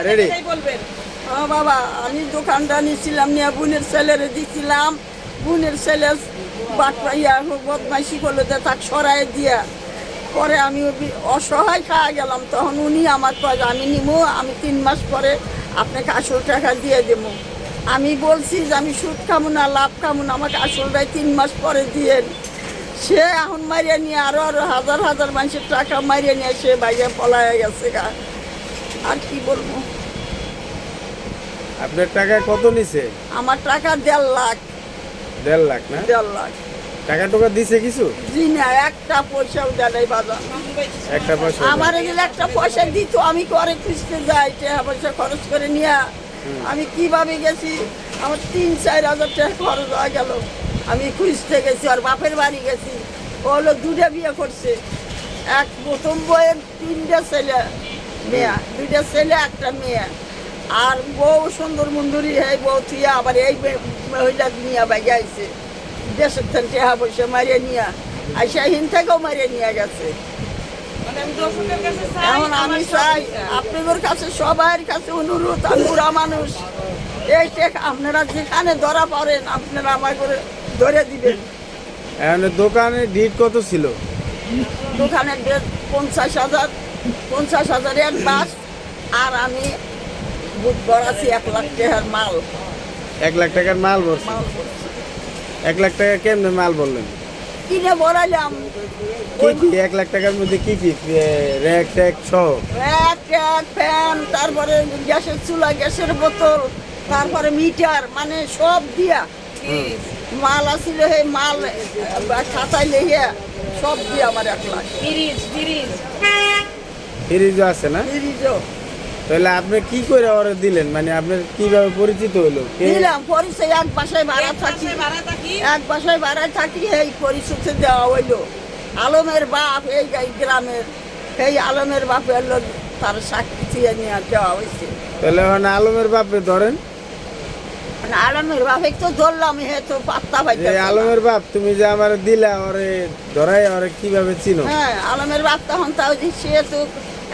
Ready বলবেন। হ্যাঁ বাবা, আমি দোকানটা নিয়েছিলাম নিয়ে বোনের ছেলেরে দিছিলাম। বোনের ছেলে বাটপাইয়া বদমাইশি করলো যে তাকে সরাই দিয়া পরে আমি অসহায় খাওয়া গেলাম। তখন উনি আমার কয় যে আমি নিবো, আমি 3 মাস পরে আপনাকে আসল টাকা দিয়ে দেবো। আমি বলছি যে আমি সুদ খাবো না, লাভ খাবো না, আমাকে আসলটাই 3 মাস পরে দিয়ে। সে এখন মারিয়ে নিয়ে আরো হাজার হাজার মানুষের টাকা মারিয়ে নিয়ে সে বাইরে পলায় গেছে গা। আর কি বলবো? আপনার টাকা কত নিছে? আমার টাকা 1.5 লাখ। 1.5 লাখ না? 1.5 লাখ। টাকা টোকা দিছে কিছু? জি না, একটা পয়সাও দেয় নাই বাজার। একটা পয়সা? আমার এগুলো একটা পয়সা দিত, আমি করে খুঁজতে যাই, টাকা পয়সা খরচ করে নিয়ে আমি কিভাবে গেছি। আমার 3-4 হাজার টাকা খরচ হয়ে গেল। আমি খুঁজতে গেছি, আর বাপের বাড়ি গেছি। ও হলো 2টা বিয়ে করছে। এক প্রথম বইয়ের 3টা ছেলে মেয়ে, 2টা ছেলে 1টা মেয়ে। আর বউ সুন্দর মুন্দুরি, এই বউ থুয়ে আবার এই মহিলা নিয়ে বাইরে আইছে। দেশের থেকে টাকা পয়সা মারিয়ে নিয়ে আইসা হিন থেকেও মারিয়ে নিয়ে গেছে। মানে আমি দর্শকের কাছে চাই, এখন আমি আমার চাই সহযোগিতা। আপনাদের কাছে, সবার কাছে অনুরোধ, আমি বুড়া মানুষ, এই টেক আপনারা যেখানে ধরা পড়েন আপনারা আমার করে ধরে দিবেন। এখন দোকানে ডিট কত ছিল? দোকানের ডেট 50,000, 50,000 অ্যাডভান্স। আর আমি বুধবার আছি 1 লাখ টাকার মাল 1 লাখ টাকার মাল বলছে? মাল করছি। 1 লাখ টাকা কেমনে মাল বললেন? কিনে বড়াইলাম কি কি 1 লাখ টাকার মধ্যে কি কি র্যাক ট্যাক সহ? ফ্যান, তারপরে গ্যাসের চুলা, গ্যাসের বোতল, তারপরে মিটার, মানে সব দিয়া মাল আসিল। হে মাল খাতায় লেগে সব দিয়ে আমার 1 লাখ। ফ্রিজ ফ্রিজও আছে না? ফ্রিজও তাহলে আপনি কি করে অর্ডার দিলেন, মানে আপনার কিভাবে পরিচিত হলো? দিলাম। পরিচয় এক বাসায় ভাড়া থাকি, ভাড়া থাকি। এক বাসায় ভাড়ায় থাকি। এই পরিচয় দেওয়া হইলো। আলমের বাপ এই গ্রামের, এই আলমের বাপ এলো, তার সাক্ষী দিয়ে নিয়ে দেওয়া হয়েছে। তাহলে এখন আলমের বাপে ধরেন। মানে আলমের বাপ তো ধরলাম, হে তো পাত্তা পাইতে এই আলমের বাপ তুমি যে আমার দিলা, ওরে ধরাই ওরে কিভাবে চিনো? হ্যাঁ, আলমের বাপ তখন তাও যে সে তো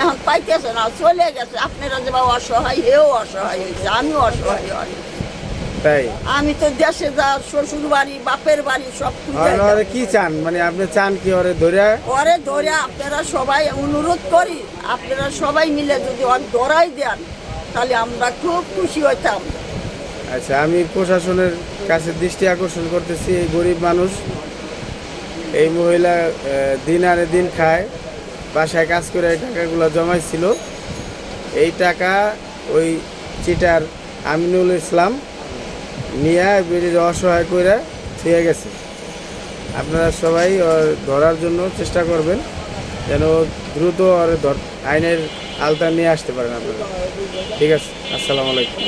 এখন পাইতেছে না, চলে গেছে। আপনারা যে বাবা অসহায়, হেও অসহায় হয়েছে, আমিও অসহায় হই। তাই আমি তো দেশে যা, শ্বশুর বাড়ি, বাপের বাড়ি সব খুঁজে ওরে কি চান, মানে আপনি চান কি ওরে ধরে? ওরে ধরে আপনারা সবাই, অনুরোধ করি আপনারা সবাই মিলে যদি ওর ধরাই দেন তাহলে আমরা খুব খুশি হইতাম। আচ্ছা, আমি প্রশাসনের কাছে দৃষ্টি আকর্ষণ করতেছি, এই গরিব মানুষ, এই মহিলা দিন আনে দিন খায়, বাসায় কাজ করে এই টাকাগুলো জমাইছিল। এই টাকা ওই চিটার আমিনুল ইসলাম নিয়ে বেরিয়ে অসহায় করে থুয়ে গেছে। আপনারা সবাই ওর ধরার জন্য চেষ্টা করবেন, যেন দ্রুত ওর আইনের আওতায় নিয়ে আসতে পারেন আপনারা। ঠিক আছে, আসসালামু আলাইকুম।